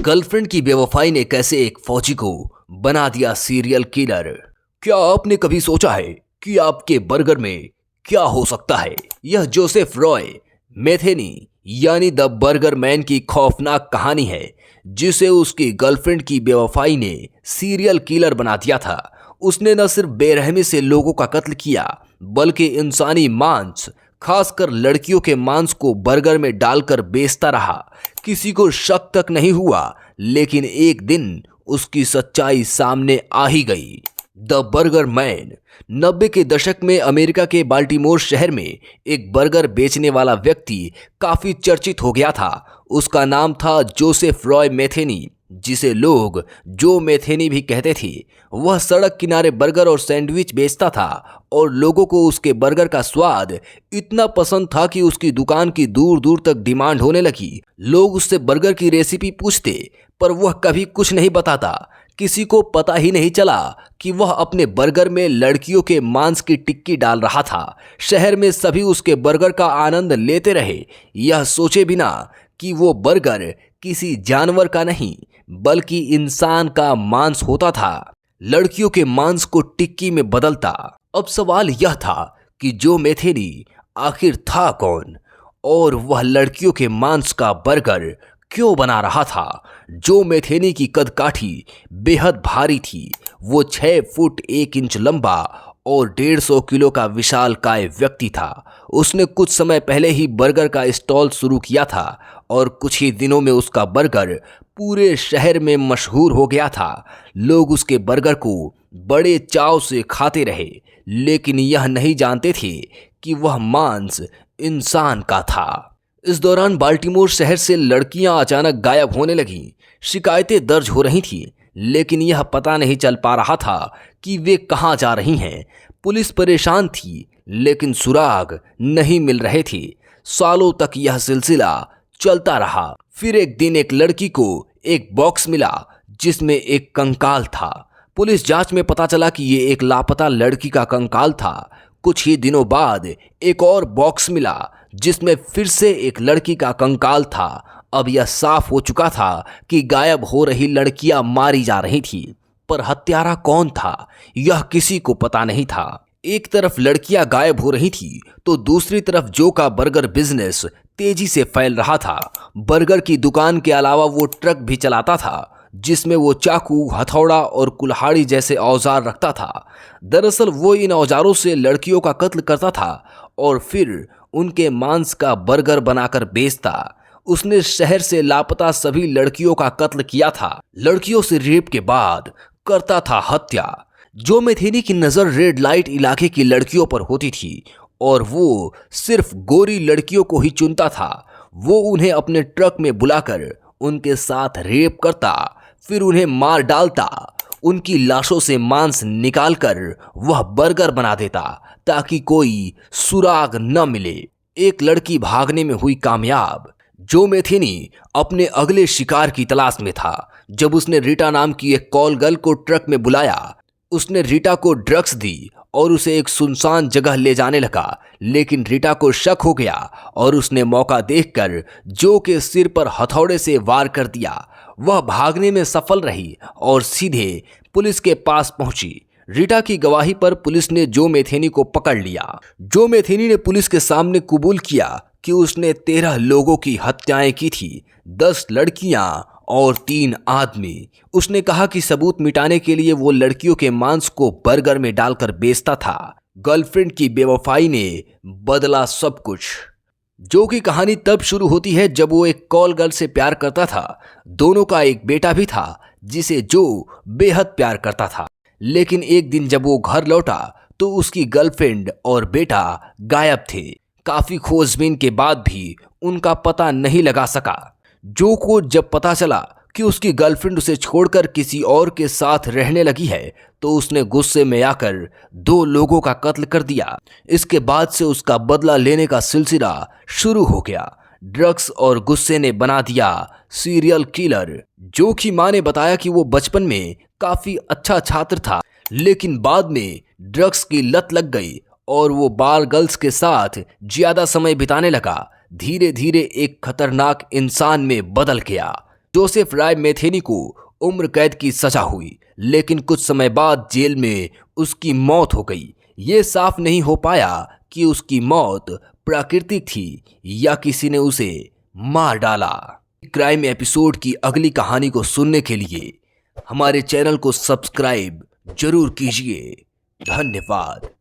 Girlfriend की बेवफाई ने कैसे एक फौजी को बना दिया सीरियल किलर। क्या आपने कभी सोचा है कि आपके बर्गर में क्या हो सकता है? यह जोसेफ रॉय मेथेनी यानी द बर्गर मैन की खौफनाक कहानी है, जिसे उसकी गर्लफ्रेंड की बेवफाई ने सीरियल किलर बना दिया था। उसने न सिर्फ बेरहमी से लोगों का कत्ल किया, बल्कि इंसानी मांस, खासकर लड़कियों के मांस को बर्गर में डालकर बेचता रहा। किसी को शक तक नहीं हुआ, लेकिन एक दिन उसकी सच्चाई सामने आ ही गई। द बर्गर मैन 90 के दशक में अमेरिका के बाल्टीमोर शहर में एक बर्गर बेचने वाला व्यक्ति काफी चर्चित हो गया था। उसका नाम था जोसेफ रॉय मेथेनी, जिसे लोग जो मेथेनी भी कहते थे। वह सड़क किनारे बर्गर और सैंडविच बेचता था और लोगों को उसके बर्गर का स्वाद इतना पसंद था कि उसकी दुकान की दूर दूर तक डिमांड होने लगी। लोग उससे बर्गर की रेसिपी पूछते, पर वह कभी कुछ नहीं बताता। किसी को पता ही नहीं चला कि वह अपने बर्गर में लड़कियों के मांस की टिक्की डाल रहा था। शहर में सभी उसके बर्गर का आनंद लेते रहे, यह सोचे बिना कि वो बर्गर किसी जानवर का नहीं बल्कि इंसान का मांस होता था। लड़कियों के मांस को टिक्की में बदलता। अब सवाल यह था कि जो मेथेनी आखिर था कौन, और वह लड़कियों के मांस का बर्गर क्यों बना रहा था? जो मेथेनी की कदकाठी बेहद भारी थी। वो 6 फुट 1 इंच लंबा और 150 किलो का विशालकाय व्यक्ति था। उसने कुछ समय पहले ही बर्गर का स्टॉल शुरू किया था और कुछ ही दिनों में उसका बर्गर पूरे शहर में मशहूर हो गया था। लोग उसके बर्गर को बड़े चाव से खाते रहे, लेकिन यह नहीं जानते थे कि वह मांस इंसान का था। इस दौरान बाल्टीमोर शहर से लड़कियां अचानक गायब होने लगीं। शिकायतें दर्ज हो रही थीं, लेकिन यह पता नहीं चल पा रहा था कि वे कहां जा रही हैं। पुलिस परेशान थी, लेकिन सुराग नहीं मिल रहे थे। सालों तक यह सिलसिला चलता रहा। फिर एक दिन एक लड़की को एक बॉक्स मिला जिसमें एक कंकाल था। पुलिस जांच में पता चला कि ये एक लापता लड़की का कंकाल था। कुछ ही दिनों बाद एक और बॉक्स मिला जिसमें फिर से एक लड़की का कंकाल था। अब यह साफ हो चुका था कि गायब हो रही लड़कियां मारी जा रही थी, पर हत्यारा कौन था यह किसी को पता नहीं था। एक तरफ लड़कियां गायब हो रही थी, तो दूसरी तरफ जो का बर्गर बिजनेस तेजी से फैल रहा था। बर्गर की दुकान के अलावा वो ट्रक भी चलाता था, जिसमें वो चाकू, हथौड़ा और कुल्हाड़ी जैसे औजार रखता था। दरअसल वो इन औजारों से लड़कियों का कत्ल करता था और फिर उनके मांस का बर्गर बनाकर बेचता। उसने शहर से लापता सभी लड़कियों का कत्ल किया था। लड़कियों से रेप के बाद करता था हत्या। जो मेथेनी की नजर रेड लाइट इलाके की लड़कियों पर होती थी और वो सिर्फ गोरी लड़कियों को ही चुनता था। वो उन्हें अपने ट्रक में बुलाकर उनके साथ रेप करता, फिर उन्हें मार डालता। उनकी लाशों से मांस निकालकर वह बर्गर बना देता ताकि कोई सुराग न मिले। एक लड़की भागने में हुई कामयाब। जो मेथेनी अपने अगले शिकार की तलाश में था। जब उसने रीटा नाम की एक कॉल गर्ल को ट्रक में बुलाया, उसने रीटा को ड्रग्स दी और उसे एक सुनसान जगह ले जाने लगा। लेकिन रीटा को शक हो गया और उसने मौका देखकर जो के सिर पर हथौड़े से वार कर दिया। वह भागने में सफल रही और सीधे पुलिस के पास पहुंची। रीटा की गवाही पर पुलिस ने जो मेथेनी को पकड़ लिया। जो मेथेनी ने पुलिस के सामने कबूल किया कि उसने 13 लोगों की हत्याएं की थी, 10 लड़कियां और 3 आदमी। उसने कहा कि सबूत मिटाने के लिए वो लड़कियों के मांस को बर्गर में डालकर बेचता था। गर्लफ्रेंड की बेवफाई ने बदला सब कुछ। जो की कहानी तब शुरू होती है जब वो एक कॉल गर्ल से प्यार करता था। दोनों का एक बेटा भी था जिसे जो बेहद प्यार करता था। लेकिन एक दिन जब वो घर लौटा तो उसकी गर्लफ्रेंड और बेटा गायब थे। काफी खोजबीन के बाद भी उनका पता नहीं लगा सका। जो को जब पता चला कि उसकी गर्लफ्रेंड उसे छोड़कर किसी और के साथ रहने लगी है, तो उसने गुस्से में आकर 2 लोगों का कत्ल कर दिया। इसके बाद से उसका बदला लेने का सिलसिला शुरू हो गया। ड्रग्स और गुस्से ने बना दिया सीरियल किलर। जो की मां ने बताया कि वो बचपन में काफी अच्छा छात्र था, लेकिन बाद में ड्रग्स की लत लग गई और वो बार गर्ल्स के साथ ज्यादा समय बिताने लगा। धीरे धीरे एक खतरनाक इंसान में बदल गया। जोसेफ रॉय मेथेनी को उम्र कैद की सजा हुई, लेकिन कुछ समय बाद जेल में उसकी मौत हो गई। ये साफ नहीं हो पाया कि उसकी मौत प्राकृतिक थी या किसी ने उसे मार डाला। क्राइम एपिसोड की अगली कहानी को सुनने के लिए हमारे चैनल को सब्सक्राइब जरूर कीजिए। धन्यवाद।